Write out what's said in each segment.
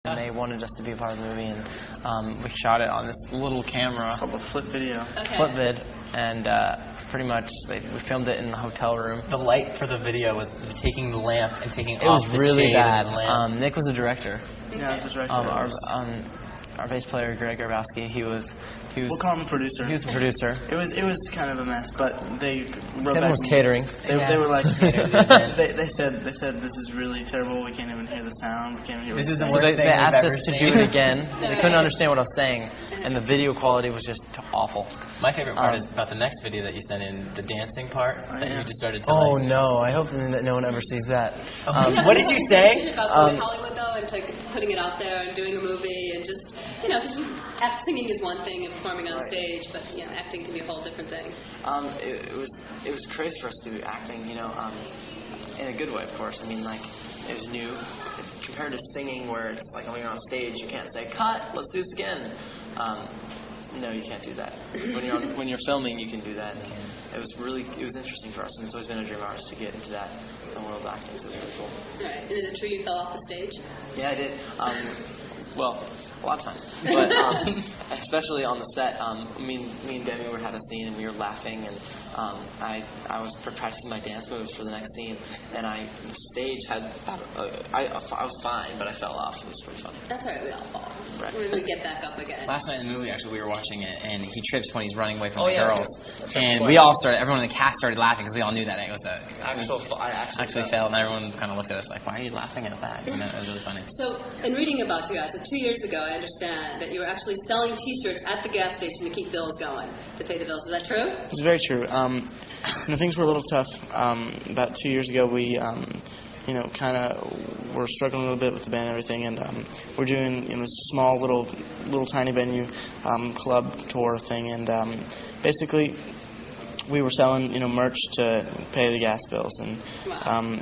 And they wanted us to be a part of the movie, and we shot it on this little camera. It's called a flip video. Okay. Flip vid, and pretty much we filmed it in the hotel room. The light for the video was taking the lamp and taking it off was the really shade bad. of the lamp. Nick was the director. Yeah, I was the director. Our bass player Greg Garbowski, he was. We'll call him a producer. He was the producer. It was kind of a mess, but they wrote Kevin back was catering. They were like, they said this is really terrible. We can't even hear the sound. We can't even hear. This is the So worst thing they asked we've us ever to seen. do it again. They couldn't understand what I was saying, and the video quality was just awful. My favorite part is about the next video that you sent in, the dancing part that you just started to Oh no! I hope that no one ever sees that. What did you say? About going to Hollywood though, and like putting it out there and doing a movie, and just because singing is one thing and performing on stage, but acting can be a whole different thing. It was crazy for us to do acting, in a good way, of course. I mean, like, it was new compared to singing, where it's like when you're on stage, you can't say "cut, let's do this again." No, you can't do that. When you're filming, you can do that. It was interesting for us, and it's always been a dream of ours to get into that world of acting. So it was really cool. All right. And is it true you fell off the stage? Yeah, I did. Well, a lot of times, but especially on the set. Me and Demi had a scene, and we were laughing, and I was practicing my dance moves for the next scene, and the stage had I was fine, but I fell off. It was pretty funny. That's all right. We all fall. Right. We get back up again. Last night in the movie, actually, we were watching it, and he trips when he's running away from the yeah, girls, and everyone in the cast started laughing because we all knew that it was I actually fell, and everyone kind of looked at us like, "Why are you laughing at that?" And that was really funny. So, in reading about you guys, 2 years ago, I understand that you were actually selling T-shirts at the gas station to keep bills going, to pay the bills. Is that true? It's very true. Things were a little tough. About 2 years ago, we, kind of were struggling a little bit with the band and everything, and we're doing this small little tiny venue club tour thing, and basically we were selling merch to pay the gas bills, and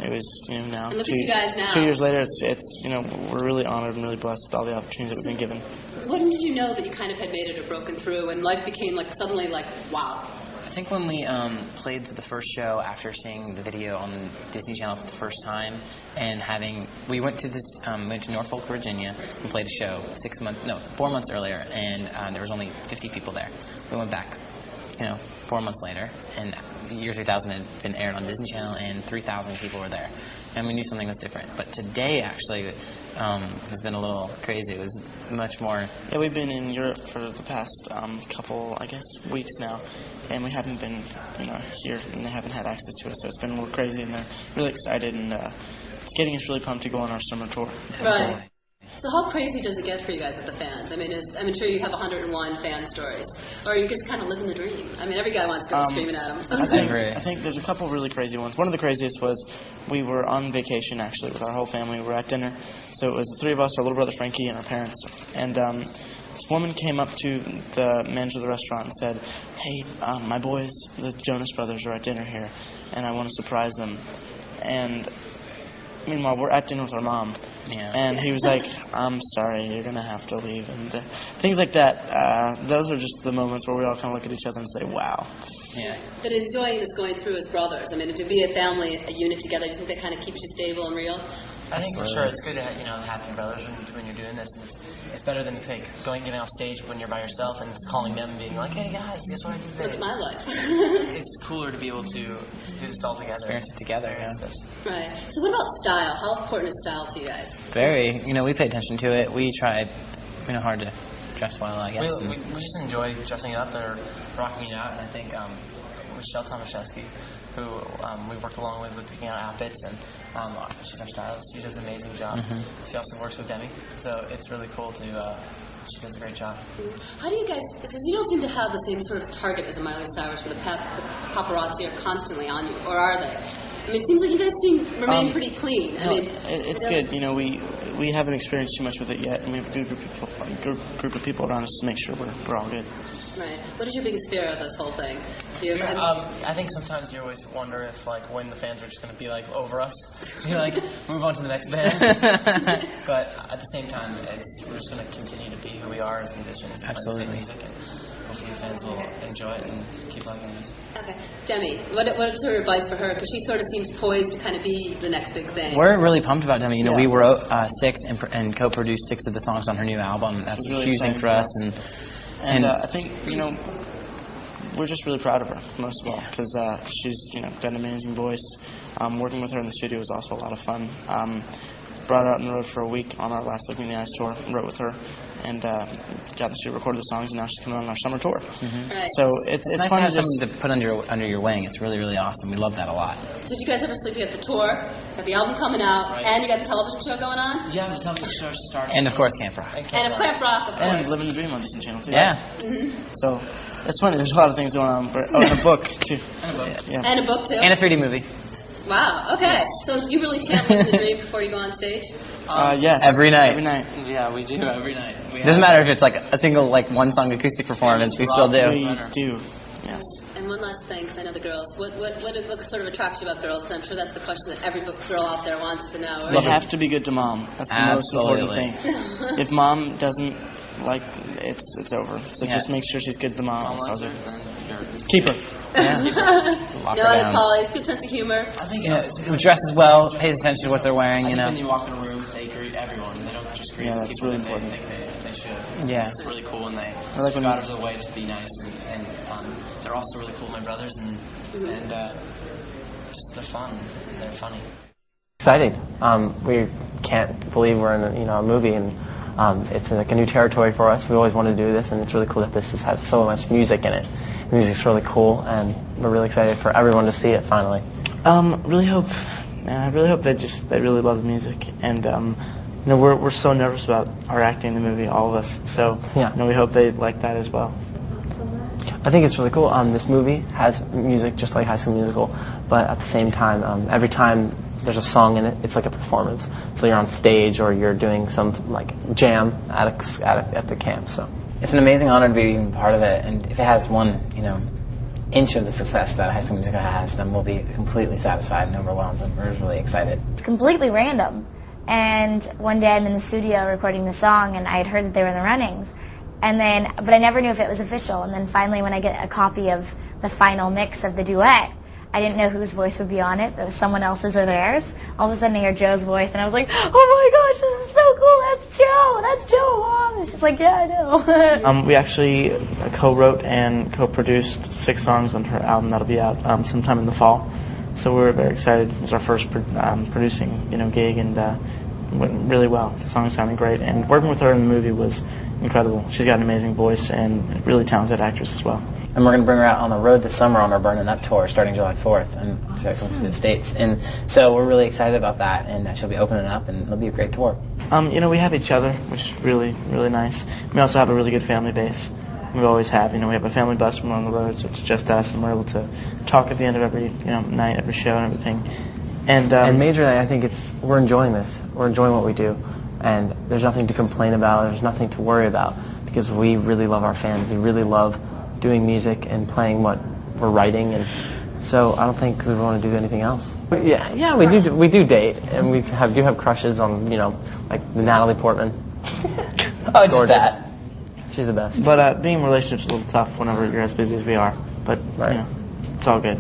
it was now. And look at you guys now. 2 years later, it's we're really honored and really blessed with all the opportunities that we've been given. When did you know that you kind of had made it or broken through, and life became suddenly wow? I think when we played for the first show after seeing the video on Disney Channel for the first time, and we went to Norfolk, Virginia, and played a show 4 months earlier, and there was only 50 people there. We went back 4 months later, and the year 2000 had been aired on Disney Channel, and 3,000 people were there, and we knew something was different. But today, actually, has been a little crazy. It was much more. Yeah, we've been in Europe for the past couple, weeks now, and we haven't been, here, and they haven't had access to us, so it's been a little crazy, and they're really excited, and it's getting us really pumped to go on our summer tour. Right. So how crazy does it get for you guys with the fans? I mean, I'm sure you have 101 fan stories, or you just kind of living the dream. I mean, every guy wants to go screaming at them. I think there's a couple really crazy ones. One of the craziest was we were on vacation, actually, with our whole family. We were at dinner. So it was the three of us, our little brother Frankie, and our parents. And this woman came up to the manager of the restaurant and said, "Hey, my boys, the Jonas brothers, are at dinner here, and I want to surprise them." And meanwhile, we're at dinner with our mom, and he was like, "I'm sorry, you're going to have to leave," and things like that. Those are just the moments where we all kind of look at each other and say, "Wow." Yeah. But enjoying this going through as brothers, I mean, to be a family, a unit together, do you think that kind of keeps you stable and real? I think for sure it's good to have your brothers when you're doing this, and it's better than getting off stage when you're by yourself and it's calling them and being like, "Hey guys, guess what I did today?" Look at my life. It's cooler to be able to do this all together. Experience it together. Right. So what about style? How important is style to you guys? Very. We pay attention to it. We try, hard to dress well, I guess. We just enjoy dressing up or rocking it out, and I think Michelle Tomaszewski, who we work along with picking out outfits, and she's our stylist. She does an amazing job. Mm-hmm. She also works with Demi, so it's really cool she does a great job. How do you guys, because you don't seem to have the same sort of target as a Miley Cyrus, where the paparazzi are constantly on you, or are they? I mean, it seems like you guys remain pretty clean. No, it's good. We haven't experienced too much with it yet, and we have a good group of people around us to make sure we're all good. Right. What is your biggest fear of this whole thing? Do you have, I think sometimes you always wonder if, like, when the fans are just going to be, like, over us, you like, move on to the next band. But at the same time, we're just going to continue to be who we are as musicians. And play the same music, and hopefully the fans will enjoy it and keep liking the music. Okay. Demi, what's your advice for her? Because she sort of seems poised to kind of be the next big thing. We're really pumped about Demi. You know, we wrote 6 and co-produced 6 of the songs on her new album. That's a really huge thing for us. And I think, you know, we're just really proud of her, most of all, because she's, you know, got an amazing voice. Working with her in the studio was also a lot of fun. Brought her out on the road for a week on our last Looking in the Eyes tour, wrote with her, and got the studio, recorded the songs, and now she's coming on our summer tour. Right. So it's nice fun to have just something to put under your wing. It's really, really awesome. We love that a lot. So did you guys ever sleep? You have the tour, got the album coming out, and you got the television show going on? Yeah, the television show starts. And of course, Camp Rock. And a Camp Rock, of course. and Living the Dream on Disney Channel too. Yeah. So it's funny. There's a lot of things going on. But, and a book too. And a book. Yeah. And a book, too? And a 3D movie. Wow, okay. So you really champion the dream before you go on stage? Yes. Every night. Every night. Yeah, we do every night. It doesn't matter if it's like a single, like, one-song acoustic performance. We still do. We do. Yes. And one last thing, because I know the girls. What sort of attracts you about girls? Because I'm sure that's the question that every girl out there wants to know. They have to be good to mom. That's the most important thing. If mom doesn't like, it's over. So just make sure she's good to the mom. Keep her. Yeah. Lock No her down. qualities, good sense of humor. I think Who dresses well, pays attention to what they're wearing, you know. when you walk in a room, they greet everyone. They don't just greet Yeah, that's people really that important. they think they should. Yeah. It's really cool, and they like when go out of their way to be nice, and they're also really cool, my brothers, and just they're fun, and they're funny. Excited. We can't believe we're in a movie, and it's like a new territory for us. We always wanted to do this, and it's really cool that this has so much music in it. The music's really cool, and we're really excited for everyone to see it finally. I really hope they really love the music, and you know, we're so nervous about our acting in the movie, all of us. So Yeah. you know, we hope they like that as well. I think it's really cool. This movie has music just like High School Musical, but at the same time, every time there's a song in it, it's like a performance. So you're on stage or you're doing some like jam at the camp. So It's an amazing honor to be part of it, and if it has one, inch of the success that High School Musical has, then we'll be completely satisfied and overwhelmed, and we're really excited. It's completely random. And one day I'm in the studio recording the song, and I had heard that they were in the runnings. But I never knew if it was official. And then finally, when I get a copy of the final mix of the duet, I didn't know whose voice would be on it. It was someone else's or theirs. All of a sudden, I hear Joe's voice, and I was like, "Oh my gosh, this is so cool! That's Joe! That's Joe, Mom!" And she's like, "Yeah, I know." We actually co-wrote and co-produced 6 songs on her album that'll be out sometime in the fall. So we were very excited. It was our first producing gig, and went really well. The song sounded great, and working with her in the movie was incredible. She's got an amazing voice and a really talented actress as well. And we're going to bring her out on the road this summer on our Burnin' Up tour starting July 4th, and she'll come to the States. And so we're really excited about that, and she'll be opening up, and it'll be a great tour. We have each other, which is really, really nice. We also have a really good family base. We always have. We have a family bus when we're on the road, so it's just us, and we're able to talk at the end of every night, every show, and everything. And majorly, I think we're enjoying this. We're enjoying what we do, and there's nothing to complain about. There's nothing to worry about because we really love our fans. We really love doing music and playing what we're writing, and so I don't think we want to do anything else. Yeah, we do date, and we do have crushes on like Natalie Portman. Oh, just that. She's the best. But being in relationships is a little tough whenever you're as busy as we are. But Right. it's all good.